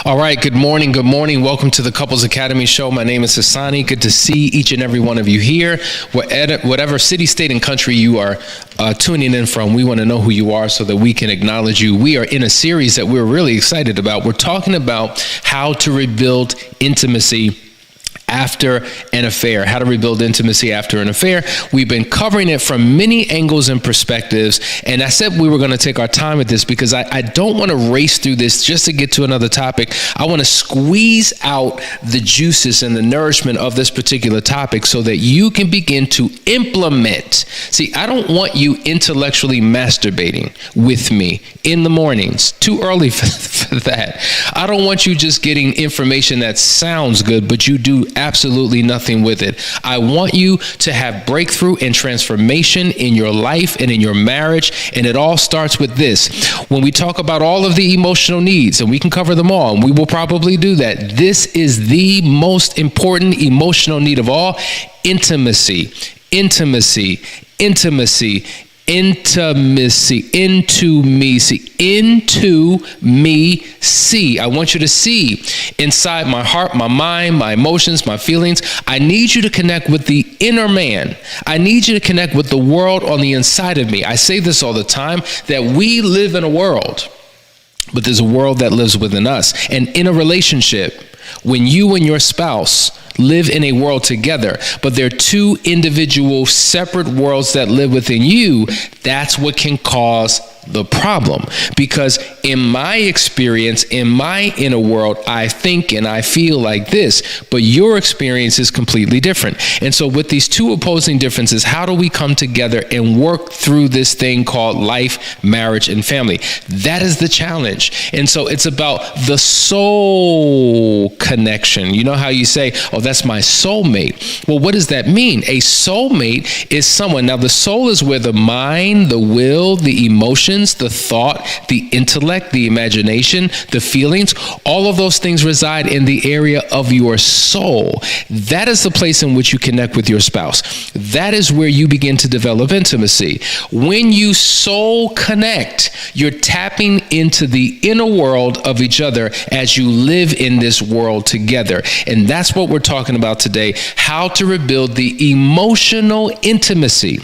All right, good morning. Good morning. Welcome to the Couples Academy show. My name is Hassani. Good to see each and every one of you here. Whatever city, state, and country you are tuning in from, we want to know who you are so that we can acknowledge you. We are in a series that we're really excited about. We're talking about how to rebuild intimacy after an affair, how to rebuild intimacy after an affair. We've been covering it from many angles and perspectives, and I said we were going to take our time with this because I don't want to race through this just to get to another topic. I want to squeeze out the juices and the nourishment of this particular topic so that you can begin to implement. See, I don't want you intellectually masturbating with me in the mornings. Too early for that. I don't want you just getting information that sounds good, but you do absolutely nothing with it. I want you to have breakthrough and transformation in your life and in your marriage. And it all starts with this. When we talk about all of the emotional needs, and we can cover them all, and we will probably do that, this is the most important emotional need of all: intimacy, intimacy, intimacy. Intimacy, into me, see. I want you to see inside my heart, my mind, my emotions, my feelings. I need you to connect with the inner man. I need you to connect with the world on the inside of me. I say this all the time, that we live in a world, but there's a world that lives within us. And in a relationship, when you and your spouse live in a world together, but they're two individual separate worlds that live within you, that's what can cause the problem. Because in my experience, in my inner world, I think and I feel like this, but your experience is completely different. And so with these two opposing differences, how do we come together and work through this thing called life, marriage, and family? That is the challenge. And so it's about the soul connection. You know how you say, oh, that's my soulmate. Well, what does that mean? A soulmate is someone. Now, the soul is where the mind, the will, the emotions, the thought, the intellect, the imagination, the feelings, all of those things reside in the area of your soul. That is the place in which you connect with your spouse. That is where you begin to develop intimacy. When you soul connect, you're tapping into the inner world of each other as you live in this world together. And that's what we're talking about today: how to rebuild the emotional intimacy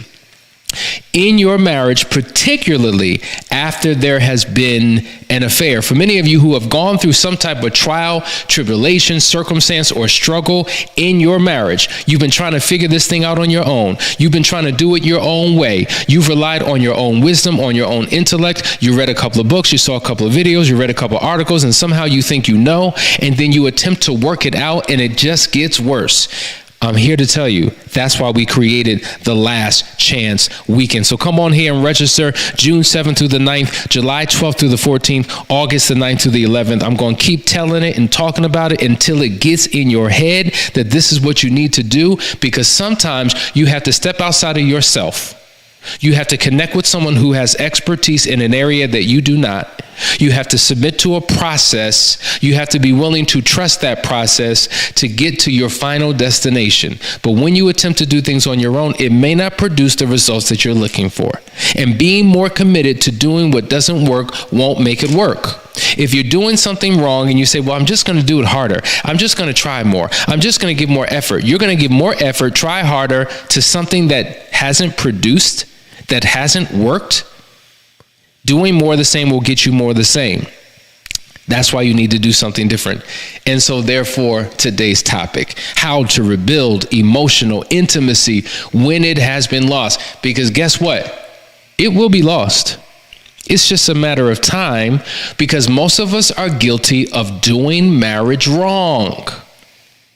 in your marriage, particularly after there has been an affair. For many of you who have gone through some type of trial, tribulation, circumstance, or struggle in your marriage, you've been trying to figure this thing out on your own. You've been trying to do it your own way. You've relied on your own wisdom, on your own intellect. You read a couple of books, you saw a couple of videos, you read a couple of articles, and somehow you think you know, and then you attempt to work it out, and it just gets worse. I'm here to tell you, that's why we created the Last Chance Weekend. So come on here and register June 7th through the 9th, July 12th through the 14th, August the 9th through the 11th. I'm going to keep telling it and talking about it until it gets in your head that this is what you need to do, because sometimes you have to step outside of yourself. You have to connect with someone who has expertise in an area that you do not. You have to submit to a process. You have to be willing to trust that process to get to your final destination. But when you attempt to do things on your own, it may not produce the results that you're looking for. And being more committed to doing what doesn't work won't make it work. If you're doing something wrong and you say, well, I'm just going to do it harder. I'm just going to try more. I'm just going to give more effort. You're going to give more effort, try harder to something that hasn't produced, that hasn't worked. Doing more of the same will get you more of the same. That's why you need to do something different. And so therefore, today's topic: how to rebuild emotional intimacy when it has been lost. Because guess what? It will be lost. It's just a matter of time, because most of us are guilty of doing marriage wrong.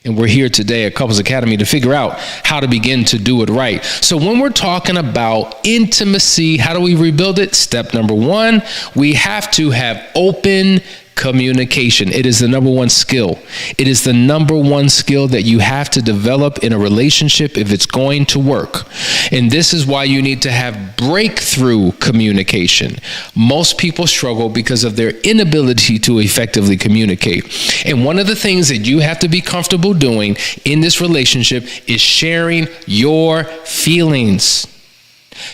And we're here today at Couples Academy to figure out how to begin to do it right. So when we're talking about intimacy, how do we rebuild it? Step number one, we have to have open communication. It is the number one skill. It is the number one skill that you have to develop in a relationship if it's going to work. And this is why you need to have breakthrough communication. Most people struggle because of their inability to effectively communicate. And one of the things that you have to be comfortable doing in this relationship is sharing your feelings.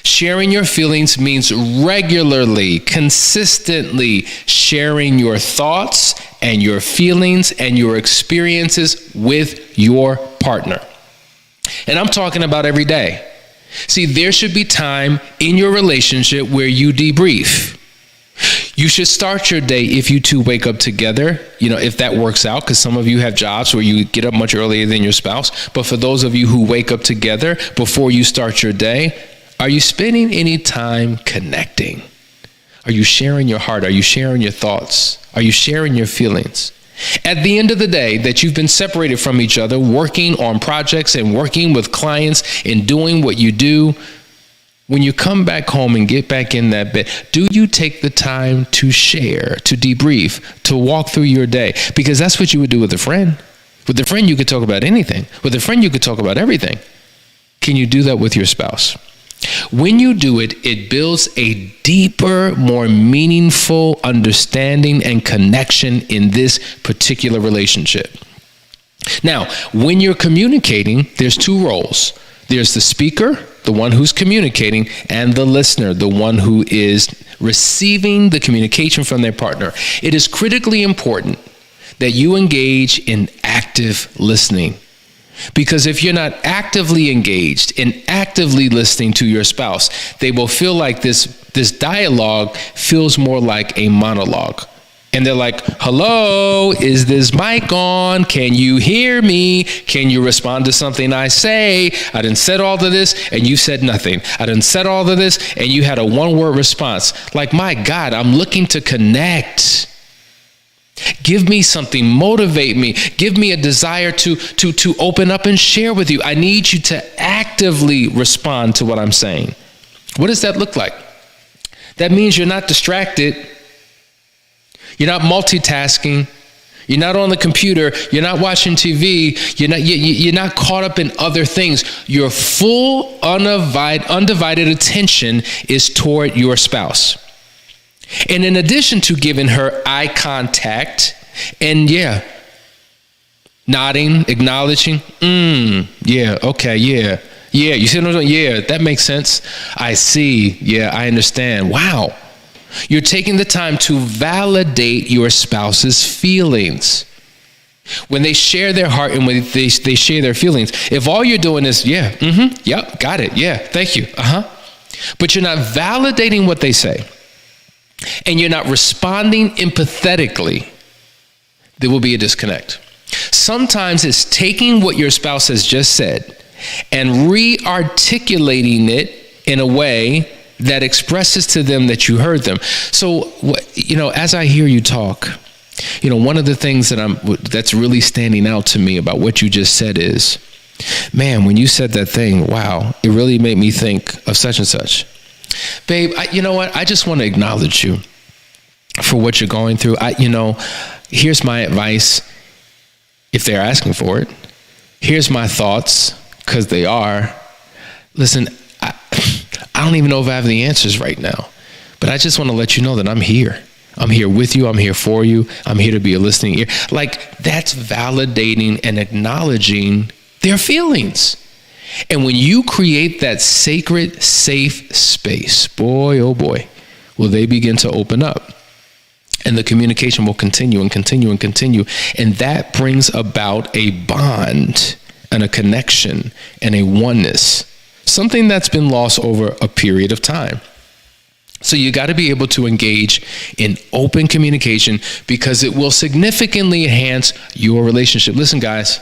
Sharing your feelings means regularly, consistently sharing your thoughts and your feelings and your experiences with your partner. And I'm talking about every day. See, there should be time in your relationship where you debrief. You should start your day, if you two wake up together, if that works out, because some of you have jobs where you get up much earlier than your spouse. But for those of you who wake up together before you start your day, are you spending any time connecting? Are you sharing your heart? Are you sharing your thoughts? Are you sharing your feelings? At the end of the day, that you've been separated from each other, working on projects and working with clients and doing what you do, when you come back home and get back in that bed, do you take the time to share, to debrief, to walk through your day? Because that's what you would do with a friend. With a friend, you could talk about anything. With a friend, you could talk about everything. Can you do that with your spouse? When you do it, it builds a deeper, more meaningful understanding and connection in this particular relationship. Now, when you're communicating, there's two roles. There's the speaker, the one who's communicating, and the listener, the one who is receiving the communication from their partner. It is critically important that you engage in active listening. Because if you're not actively engaged and actively listening to your spouse, they will feel like this dialogue feels more like a monologue. And they're like, hello, is this mic on? Can you hear me? Can you respond to something I say? I done said all of this and you said nothing. I done said all of this and you had a one-word response. Like, my God, I'm looking to connect. Give me something, motivate me, give me a desire to open up and share with you. I need you to actively respond to what I'm saying. What does that look like? That means you're not distracted. You're not multitasking. You're not on the computer. You're not watching TV. You're not caught up in other things. Your full, undivided attention is toward your spouse. And in addition to giving her eye contact and nodding, acknowledging, okay, you see what I'm saying? Yeah, that makes sense. I see. Yeah, I understand. Wow. You're taking the time to validate your spouse's feelings. When they share their heart and when they share their feelings, if all you're doing is, yep, got it, yeah, thank you, but you're not validating what they say, and you're not responding empathetically, there will be a disconnect. Sometimes it's taking what your spouse has just said and re-articulating it in a way that expresses to them that you heard them. So, as I hear you talk, one of the things that's really standing out to me about what you just said is, man, when you said that thing, wow, it really made me think of such and such. Babe, you know what? I just want to acknowledge you for what you're going through. Here's my advice if they're asking for it. Here's my thoughts, because they are. Listen, I don't even know if I have the answers right now, but I just want to let you know that I'm here. I'm here with you. I'm here for you. I'm here to be a listening ear. Like, that's validating and acknowledging their feelings. And when you create that sacred, safe space, boy, oh boy, will they begin to open up. And the communication will continue and continue and continue. And that brings about a bond and a connection and a oneness, something that's been lost over a period of time. So you got to be able to engage in open communication, because it will significantly enhance your relationship. Listen, guys.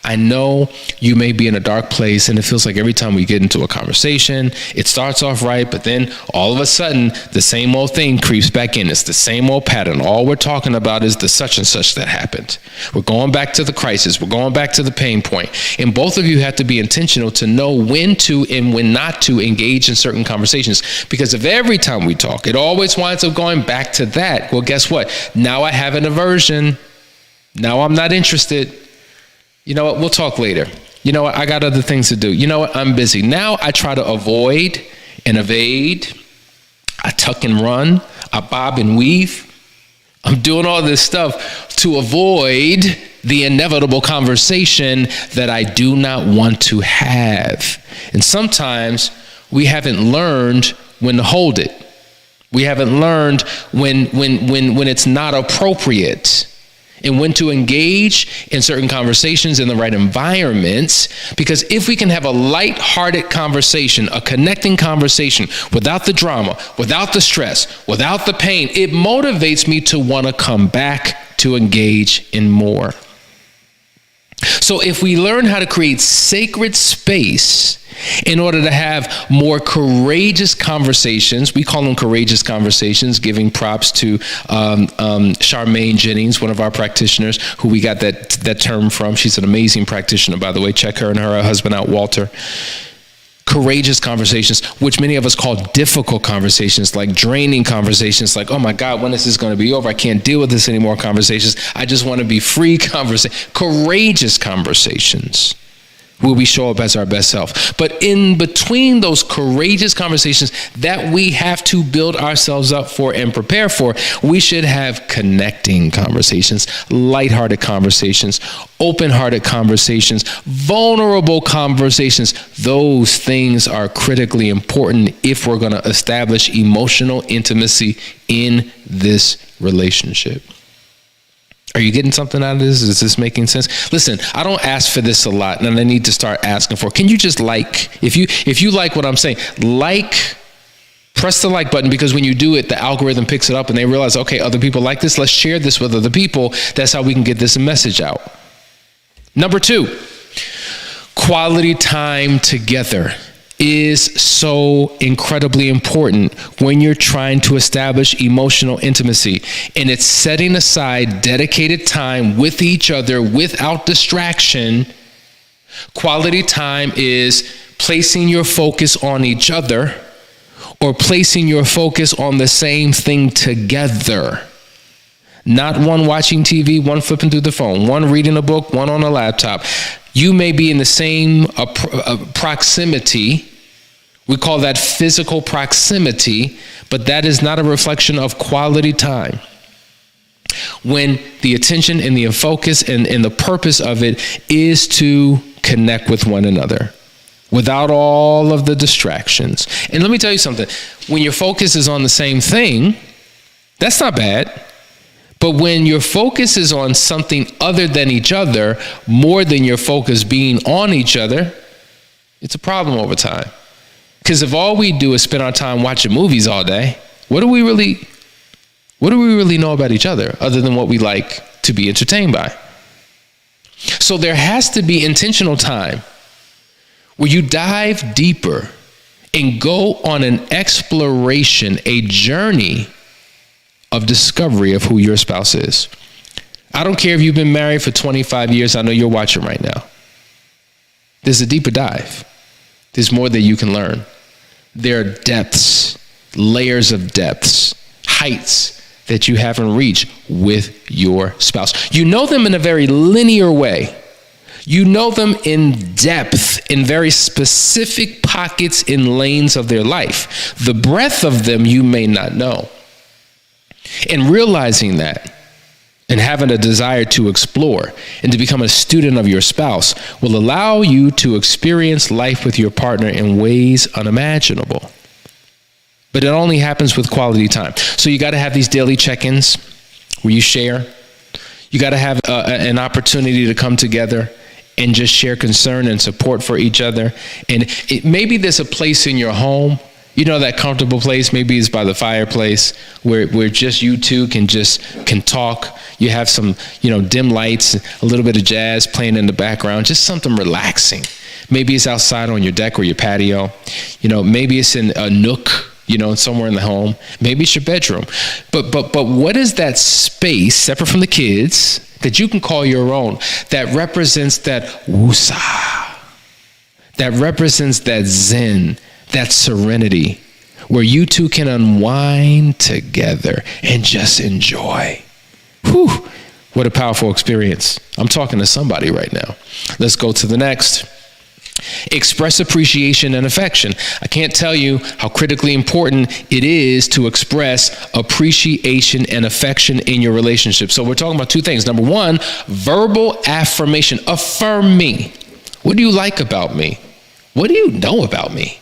I know you may be in a dark place, and it feels like every time we get into a conversation, it starts off right, but then all of a sudden, the same old thing creeps back in. It's the same old pattern. All we're talking about is the such and such that happened. We're going back to the crisis. We're going back to the pain point. And both of you have to be intentional to know when to and when not to engage in certain conversations. Because if every time we talk, it always winds up going back to that, well, guess what? Now I have an aversion. Now I'm not interested. You know what? We'll talk later. You know what? I got other things to do. You know what? I'm busy. Now I try to avoid and evade. I tuck and run. I bob and weave. I'm doing all this stuff to avoid the inevitable conversation that I do not want to have. And sometimes we haven't learned when to hold it. We haven't learned when it's not appropriate and when to engage in certain conversations in the right environments. Because if we can have a light-hearted conversation, a connecting conversation without the drama, without the stress, without the pain, it motivates me to want to come back to engage in more. So if we learn how to create sacred space in order to have more courageous conversations, we call them courageous conversations, giving props to Charmaine Jennings, one of our practitioners, who we got that term from. She's an amazing practitioner, by the way. Check her and her husband out, Walter. Courageous conversations, which many of us call difficult conversations, like draining conversations, like, oh my God, when is this going to be over? I can't deal with this anymore conversations. I just want to be free conversation. Courageous conversations where we show up as our best self. But in between those courageous conversations that we have to build ourselves up for and prepare for, we should have connecting conversations, lighthearted conversations, open-hearted conversations, vulnerable conversations. Those things are critically important if we're going to establish emotional intimacy in this relationship. Are you getting something out of this? Is this making sense? Listen, I don't ask for this a lot, and I need to start asking for it. Can you just if you like what I'm saying, press the like button, because when you do it, the algorithm picks it up and they realize, okay, other people like this. Let's share this with other people. That's how we can get this message out. Number 2, quality time together is so incredibly important when you're trying to establish emotional intimacy. And it's setting aside dedicated time with each other without distraction. Quality time is placing your focus on each other or placing your focus on the same thing together. Not one watching TV, one flipping through the phone, one reading a book, one on a laptop. You may be in the same proximity. We call that physical proximity, but that is not a reflection of quality time. When the attention and the focus and the purpose of it is to connect with one another without all of the distractions. And let me tell you something. When your focus is on the same thing, that's not bad. But when your focus is on something other than each other, more than your focus being on each other, it's a problem over time. Because if all we do is spend our time watching movies all day, what do we really know about each other than what we like to be entertained by? So there has to be intentional time where you dive deeper and go on an exploration, a journey of discovery of who your spouse is. I don't care if you've been married for 25 years. I know you're watching right now. There's a deeper dive. There's more that you can learn. There are depths, layers of depths, heights that you haven't reached with your spouse. You know them in a very linear way. You know them in depth, in very specific pockets in lanes of their life. The breadth of them you may not know. And realizing that and having a desire to explore and to become a student of your spouse will allow you to experience life with your partner in ways unimaginable. But it only happens with quality time. So you got to have these daily check-ins where you share. You got to have an opportunity to come together and just share concern and support for each other. And maybe there's a place in your home, you know, that comfortable place, maybe it's by the fireplace where just you two can talk. You have some, dim lights, a little bit of jazz playing in the background, just something relaxing. Maybe it's outside on your deck or your patio. Maybe it's in a nook, somewhere in the home. Maybe it's your bedroom. But what is that space separate from the kids that you can call your own that represents that woosah, that represents that zen, that serenity, where you two can unwind together and just enjoy? Whew, what a powerful experience. I'm talking to somebody right now. Let's go to the next. Express appreciation and affection. I can't tell you how critically important it is to express appreciation and affection in your relationship. So we're talking about two things. Number one, verbal affirmation. Affirm me. What do you like about me? What do you know about me?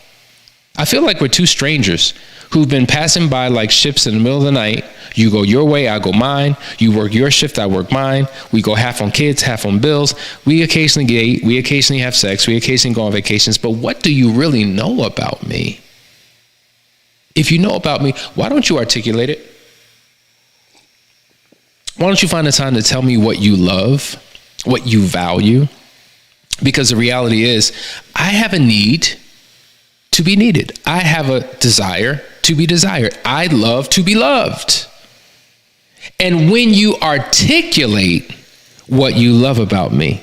I feel like we're two strangers who've been passing by like ships in the middle of the night. You go your way, I go mine. You work your shift, I work mine. We go half on kids, half on bills. We occasionally date, we occasionally have sex, we occasionally go on vacations. But what do you really know about me? If you know about me, why don't you articulate it? Why don't you find the time to tell me what you love, what you value? Because the reality is, I have a need to be needed. I have a desire to be desired. I love to be loved. And when you articulate what you love about me,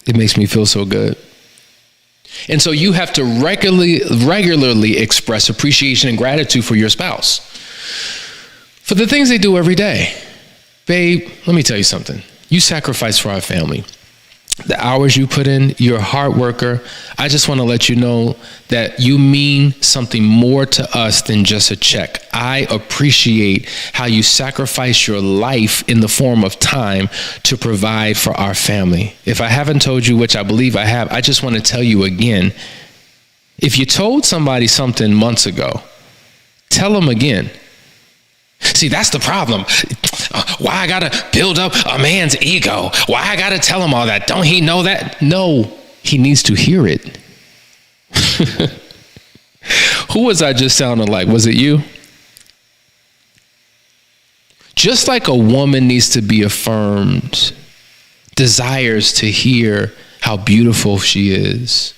it makes me feel so good. And so you have to regularly express appreciation and gratitude for your spouse, for the things they do every day. Babe, let me tell you something. You sacrifice for our family. The hours you put in, you're a hard worker. I just want to let you know that you mean something more to us than just a check. I appreciate how you sacrifice your life in the form of time to provide for our family. If I haven't told you, which I believe I have, I just want to tell you again. If you told somebody something months ago, tell them again. See, that's the problem. Why I gotta build up a man's ego? Why I gotta tell him all that? Don't he know that? No, he needs to hear it. Who was I just sounding like? Was it you? Just like a woman needs to be affirmed, desires to hear how beautiful she is.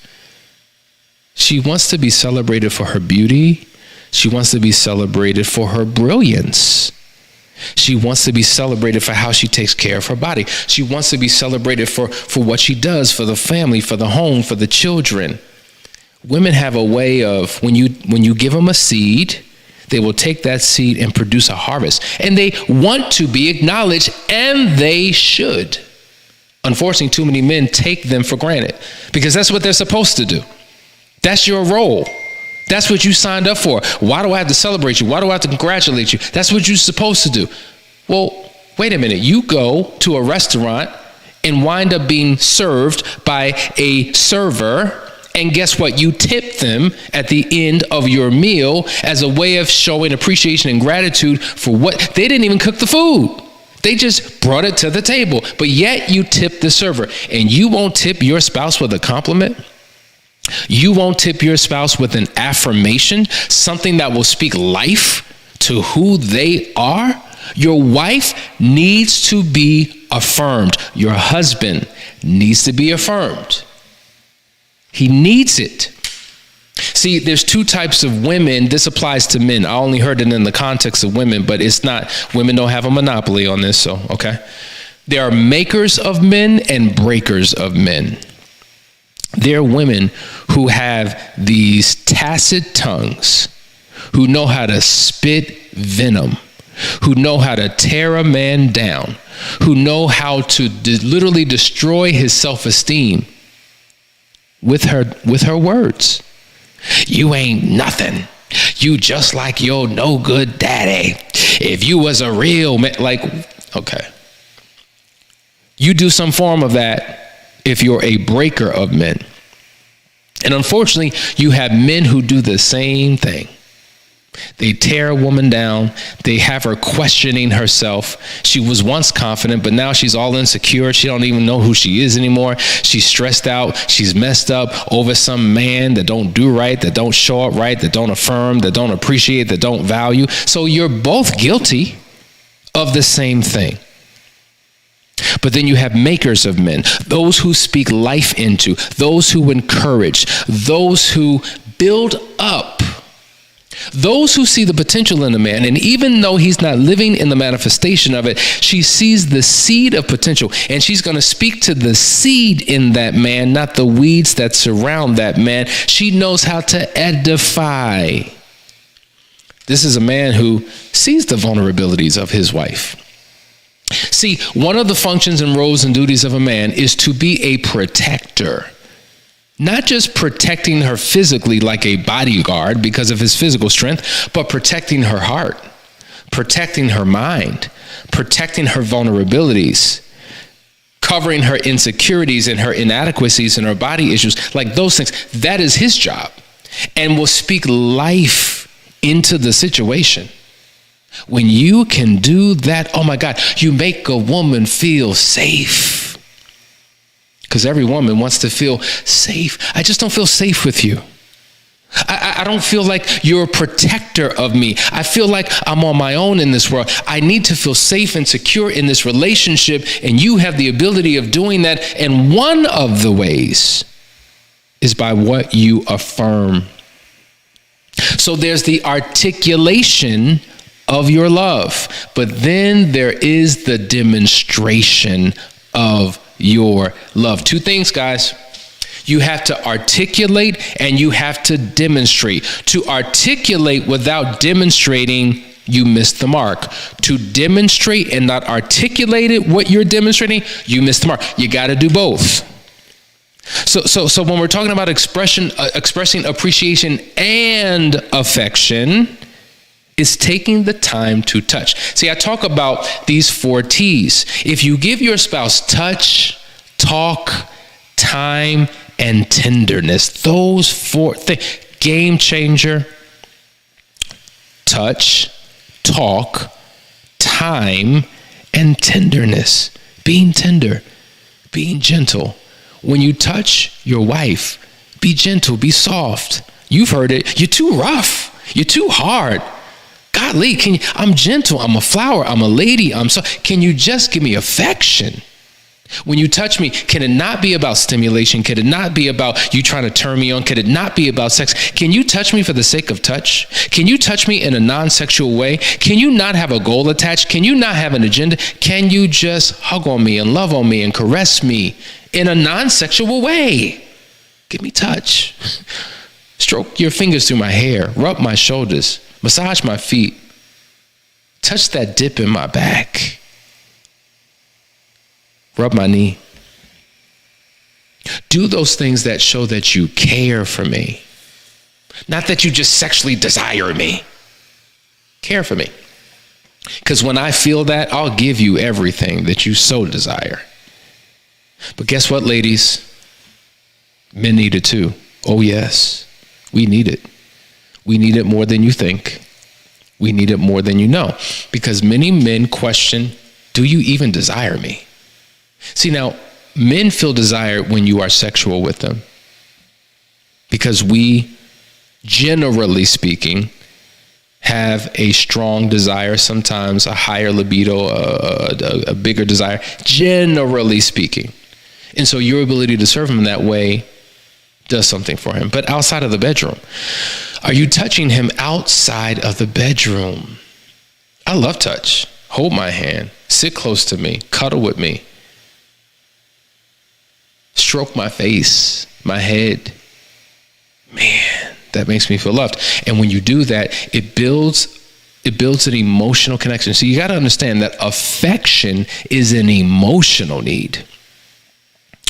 She wants to be celebrated for her beauty. She wants to be celebrated for her brilliance. She wants to be celebrated for how she takes care of her body. She wants to be celebrated for what she does for the family, for the home, for the children. Women have a way of, when you give them a seed, they will take that seed and produce a harvest. And they want to be acknowledged, and they should. Unfortunately, too many men take them for granted because that's what they're supposed to do. That's your role. That's what you signed up for. Why do I have to celebrate you? Why do I have to congratulate you? That's what you're supposed to do. Well, wait a minute. You go to a restaurant and wind up being served by a server. And guess what? You tip them at the end of your meal as a way of showing appreciation and gratitude for what they didn't even cook the food. They just brought it to the table. But yet you tip the server. And you won't tip your spouse with a compliment. You won't tip your spouse with an affirmation, something that will speak life to who they are. Your wife needs to be affirmed. Your husband needs to be affirmed. He needs it. See, there's two types of women. This applies to men. I only heard it in the context of women, but it's not. Women don't have a monopoly on this, so okay. There are makers of men and breakers of men. There are women who have these tacit tongues, who know how to spit venom, who know how to tear a man down, who know how to literally destroy his self-esteem with her words. You ain't nothing. You just like your no good daddy. If you was a real man, like, okay. You do some form of that if you're a breaker of men. And unfortunately, you have men who do the same thing. They tear a woman down. They have her questioning herself. She was once confident, but now she's all insecure. She don't even know who she is anymore. She's stressed out. She's messed up over some man that don't do right, that don't show up right, that don't affirm, that don't appreciate, that don't value. So you're both guilty of the same thing. But then you have makers of men, those who speak life into, those who encourage, those who build up, those who see the potential in a man. And even though he's not living in the manifestation of it, she sees the seed of potential, and she's going to speak to the seed in that man, not the weeds that surround that man. She knows how to edify. This is a man who sees the vulnerabilities of his wife. See, one of the functions and roles and duties of a man is to be a protector. Not just protecting her physically like a bodyguard because of his physical strength, but protecting her heart, protecting her mind, protecting her vulnerabilities, covering her insecurities and her inadequacies and her body issues, like those things. That is his job. and will speak life into the situation. When you can do that, oh my God, you make a woman feel safe. Because every woman wants to feel safe. I just don't feel safe with you. I don't feel like you're a protector of me. I feel like I'm on my own in this world. I need to feel safe and secure in this relationship, and you have the ability of doing that. And one of the ways is by what you affirm. So there's the articulation of your love, but then there is the demonstration of your love. Two things, guys. You have to articulate and you have to demonstrate. To articulate without demonstrating, you miss the mark. To demonstrate and not articulate it, what you're demonstrating, you miss the mark. You got to do both. So when we're talking about expressing appreciation and affection, it's taking the time to touch. See, I talk about these 4 T's. If you give your spouse touch, talk, time, and tenderness, those 4 things, game changer: touch, talk, time, and tenderness. Being tender, being gentle. When you touch your wife, be gentle, be soft. You've heard it. You're too rough. You're too hard. Golly, I'm gentle. I'm a flower. I'm a lady. Can you just give me affection? When you touch me, can it not be about stimulation? Can it not be about you trying to turn me on? Can it not be about sex? Can you touch me for the sake of touch? Can you touch me in a non-sexual way? Can you not have a goal attached? Can you not have an agenda? Can you just hug on me and love on me and caress me in a non-sexual way? Give me touch. Stroke your fingers through my hair, rub my shoulders, massage my feet, touch that dip in my back, rub my knee. Do those things that show that you care for me. Not that you just sexually desire me. Care for me. Because when I feel that, I'll give you everything that you so desire. But guess what, ladies? Men need it too. Oh yes, we need it. We need it more than you think. We need it more than you know. Because many men question, do you even desire me? See, now, men feel desire when you are sexual with them. Because we, generally speaking, have a strong desire, sometimes a higher libido, a bigger desire, generally speaking. And so your ability to serve him in that way does something for him. But outside of the bedroom, are you touching him outside of the bedroom? I love touch. Hold my hand, sit close to me, cuddle with me, stroke my face, my head. Man, that makes me feel loved. And when you do that, it builds an emotional connection. So you got to understand that affection is an emotional need.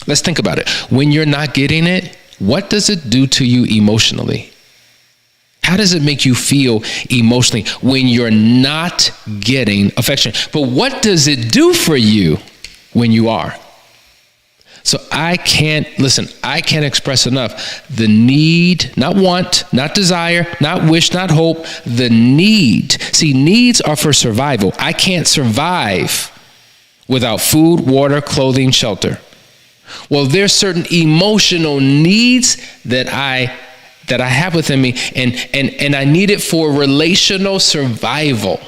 Let's think about it. When you're not getting it, what does it do to you emotionally? How does it make you feel emotionally when you're not getting affection? But what does it do for you when you are? So I can't express enough the need, not want, not desire, not wish, not hope, the need. See, needs are for survival. I can't survive without food, water, clothing, shelter. Well, there's certain emotional needs that I have within me, and I need it for relational survival.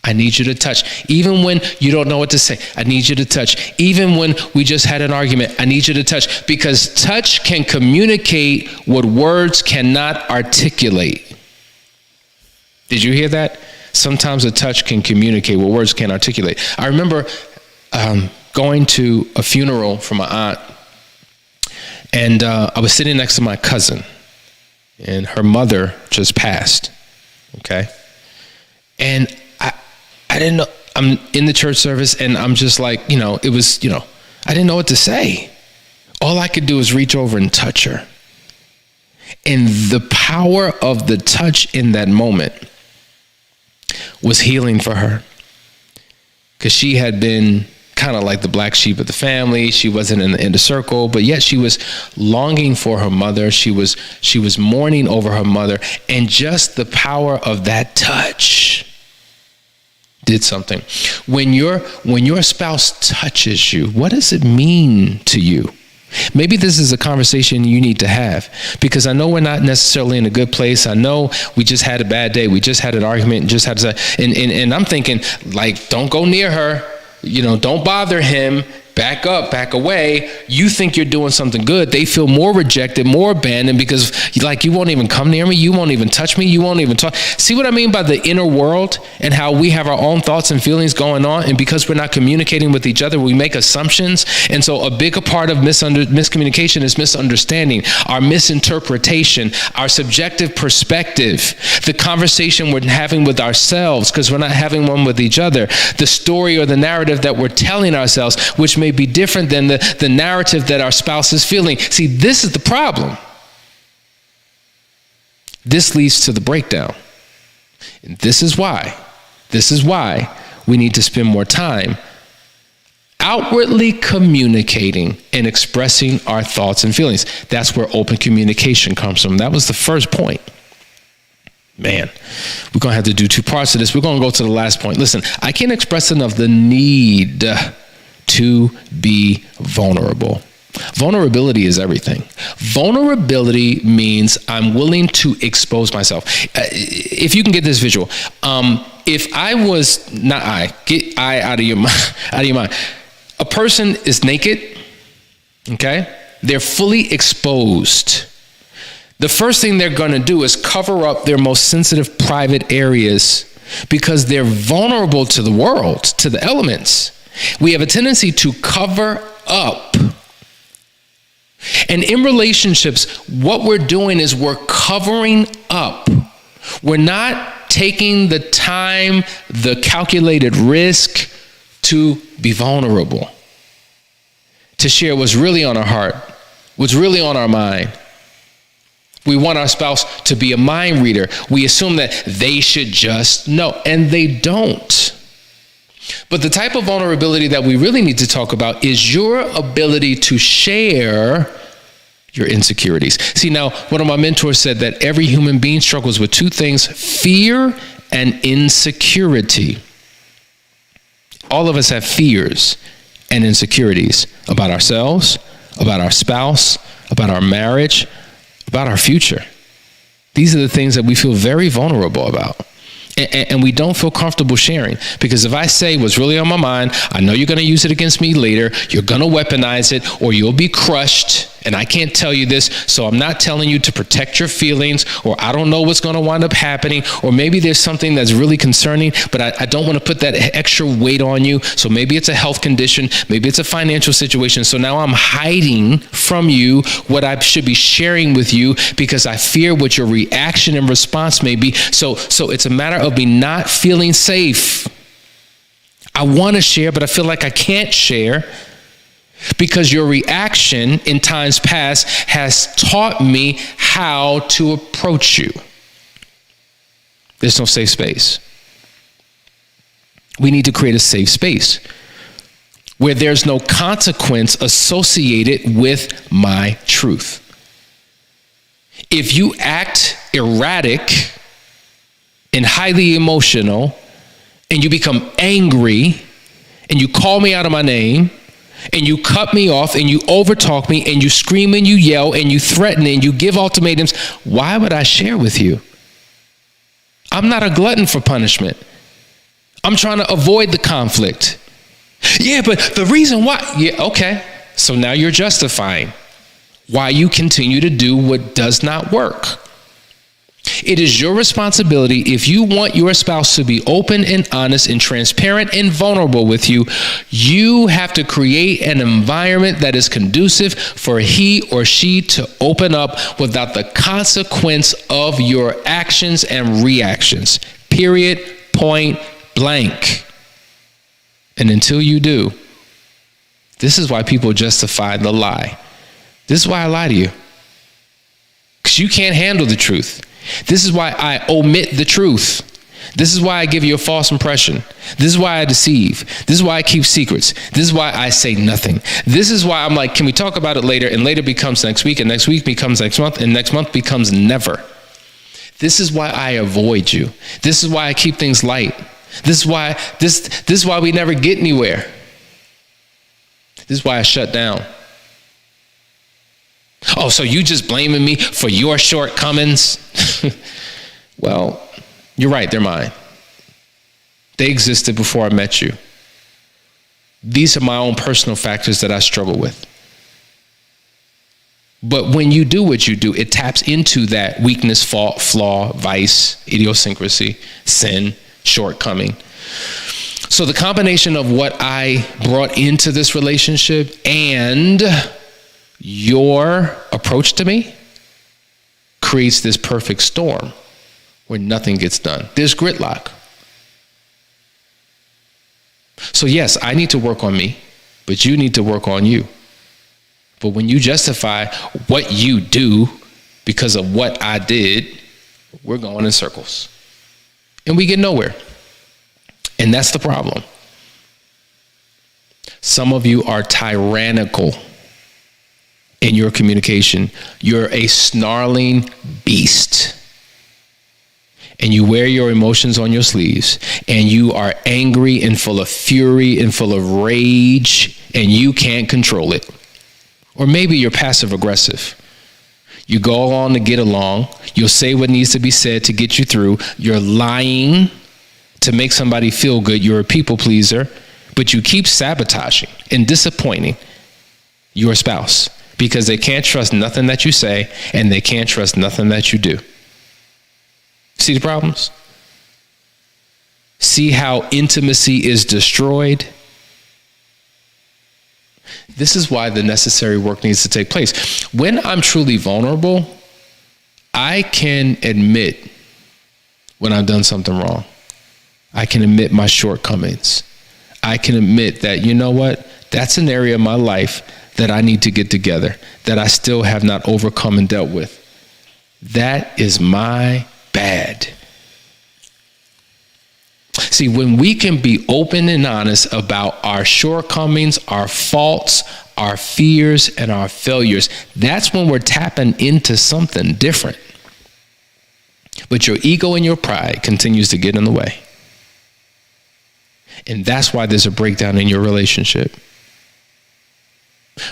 I need you to touch. Even when you don't know what to say, I need you to touch. Even when we just had an argument, I need you to touch, because touch can communicate what words cannot articulate. Did you hear that? Sometimes a touch can communicate what words can't articulate. I remember going to a funeral for my aunt, and I was sitting next to my cousin, and her mother just passed, okay? And I didn't know, I'm in the church service, and I'm just like, it was, I didn't know what to say. All I could do was reach over and touch her. And the power of the touch in that moment was healing for her. Because she had been kind of like the black sheep of the family. She wasn't in the circle, but yet she was longing for her mother. She was mourning over her mother, and just the power of that touch did something. When your spouse touches you, what does it mean to you? Maybe this is a conversation you need to have, because I know we're not necessarily in a good place. I know we just had a bad day. We just had an argument, and I'm thinking, like, don't go near her. Don't bother him. Back up, back away. You think you're doing something good. They feel more rejected, more abandoned, because you won't even come near me. You won't even touch me. You won't even talk. See what I mean by the inner world and how we have our own thoughts and feelings going on. And because we're not communicating with each other, we make assumptions. And so a bigger part of miscommunication is misunderstanding, our misinterpretation, our subjective perspective, the conversation we're having with ourselves because we're not having one with each other, the story or the narrative that we're telling ourselves, which may be different than the narrative that our spouse is feeling. See, this is the problem. This leads to the breakdown. And this is why we need to spend more time outwardly communicating and expressing our thoughts and feelings. That's where open communication comes from. That was the first point. Man, we're going to have to do 2 parts of this. We're going to go to the last point. Listen, I can't express enough the need to be vulnerable. Vulnerability is everything. Vulnerability means I'm willing to expose myself. If you can get this visual, if I was get I out of your mind. A person is naked, okay? They're fully exposed. The first thing they're going to do is cover up their most sensitive private areas because they're vulnerable to the world, to the elements. We have a tendency to cover up. And in relationships, what we're doing is we're covering up. We're not taking the time, the calculated risk to be vulnerable, to share what's really on our heart, what's really on our mind. We want our spouse to be a mind reader. We assume that they should just know, and they don't. But the type of vulnerability that we really need to talk about is your ability to share your insecurities. See, now, one of my mentors said that every human being struggles with 2 things, fear and insecurity. All of us have fears and insecurities about ourselves, about our spouse, about our marriage, about our future. These are the things that we feel very vulnerable about. And we don't feel comfortable sharing, because if I say what's really on my mind, I know you're going to use it against me later. You're going to weaponize it, or you'll be crushed. And I can't tell you this, so I'm not telling you to protect your feelings, or I don't know what's going to wind up happening, or maybe there's something that's really concerning, but I don't want to put that extra weight on you. So maybe it's a health condition, maybe it's a financial situation. So now I'm hiding from you what I should be sharing with you because I fear what your reaction and response may be. So it's a matter of me not feeling safe. I want to share, but I feel like I can't share because your reaction in times past has taught me how to approach you. There's no safe space. We need to create a safe space where there's no consequence associated with my truth. If you act erratic and highly emotional, and you become angry, and you call me out of my name, and you cut me off, and you overtalk me, and you scream and you yell, and you threaten, and you give ultimatums, why would I share with you? I'm not a glutton for punishment. I'm trying to avoid the conflict. Yeah, but the reason why, yeah, okay. So now you're justifying why you continue to do what does not work. It is your responsibility, if you want your spouse to be open and honest and transparent and vulnerable with you, you have to create an environment that is conducive for he or she to open up without the consequence of your actions and reactions. Period. Point blank. And until you do, this is why people justify the lie. This is why I lie to you. Because you can't handle the truth. This is why I omit the truth. This is why I give you a false impression. This is why I deceive. This is why I keep secrets. This is why I say nothing. This is why I'm like, can we talk about it later? And later becomes next week, and next week becomes next month, and next month becomes never. This is why I avoid you. This is why I keep things light. This is why we never get anywhere. This is why I shut down. Oh, so you just blaming me for your shortcomings? Well, you're right, they're mine. They existed before I met you. These are my own personal factors that I struggle with. But when you do what you do, it taps into that weakness, fault, flaw, vice, idiosyncrasy, sin, shortcoming. So the combination of what I brought into this relationship and your approach to me creates this perfect storm where nothing gets done. There's gridlock. So yes, I need to work on me, but you need to work on you. But when you justify what you do because of what I did, we're going in circles. And we get nowhere. And that's the problem. Some of you are tyrannical in your communication. You're a snarling beast. And you wear your emotions on your sleeves. And you are angry and full of fury and full of rage. And you can't control it. Or maybe you're passive aggressive. You go along to get along. You'll say what needs to be said to get you through. You're lying to make somebody feel good. You're a people pleaser, but you keep sabotaging and disappointing your spouse because they can't trust nothing that you say and they can't trust nothing that you do. See the problems? See how intimacy is destroyed? This is why the necessary work needs to take place. When I'm truly vulnerable, I can admit when I've done something wrong. I can admit my shortcomings. I can admit that, you know what? That's an area of my life that I need to get together, that I still have not overcome and dealt with. That is my bad. See, when we can be open and honest about our shortcomings, our faults, our fears, and our failures, that's when we're tapping into something different. But your ego and your pride continues to get in the way. And that's why there's a breakdown in your relationship.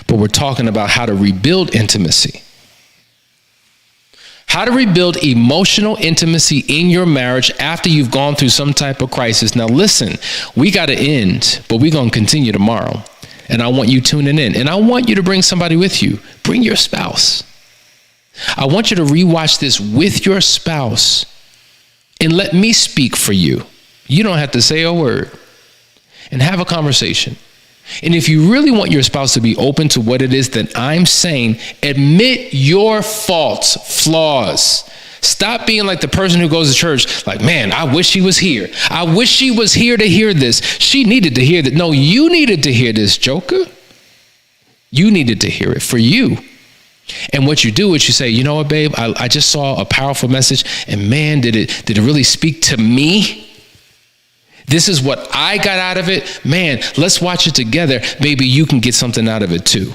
But we're talking about how to rebuild intimacy. How to rebuild emotional intimacy in your marriage after you've gone through some type of crisis. Now listen, we got to end, but we're going to continue tomorrow. And I want you tuning in. And I want you to bring somebody with you. Bring your spouse. I want you to rewatch this with your spouse and let me speak for you. You don't have to say a word. And have a conversation. And if you really want your spouse to be open to what it is that I'm saying, admit your faults, flaws. Stop being like the person who goes to church, like, man, I wish she was here. I wish she was here to hear this. She needed to hear that. No, you needed to hear this, Joker. You needed to hear it for you. And what you do is you say, you know what, babe, I just saw a powerful message, and man, did it really speak to me? This is what I got out of it. Man, let's watch it together. Maybe you can get something out of it too.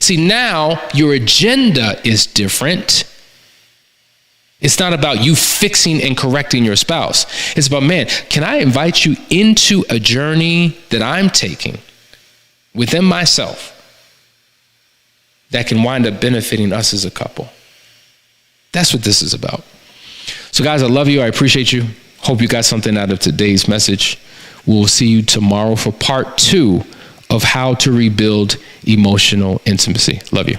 See, now your agenda is different. It's not about you fixing and correcting your spouse. It's about, man, can I invite you into a journey that I'm taking within myself that can wind up benefiting us as a couple? That's what this is about. So guys, I love you. I appreciate you. Hope you got something out of today's message. We'll see you tomorrow for part 2 of how to rebuild emotional intimacy. Love you.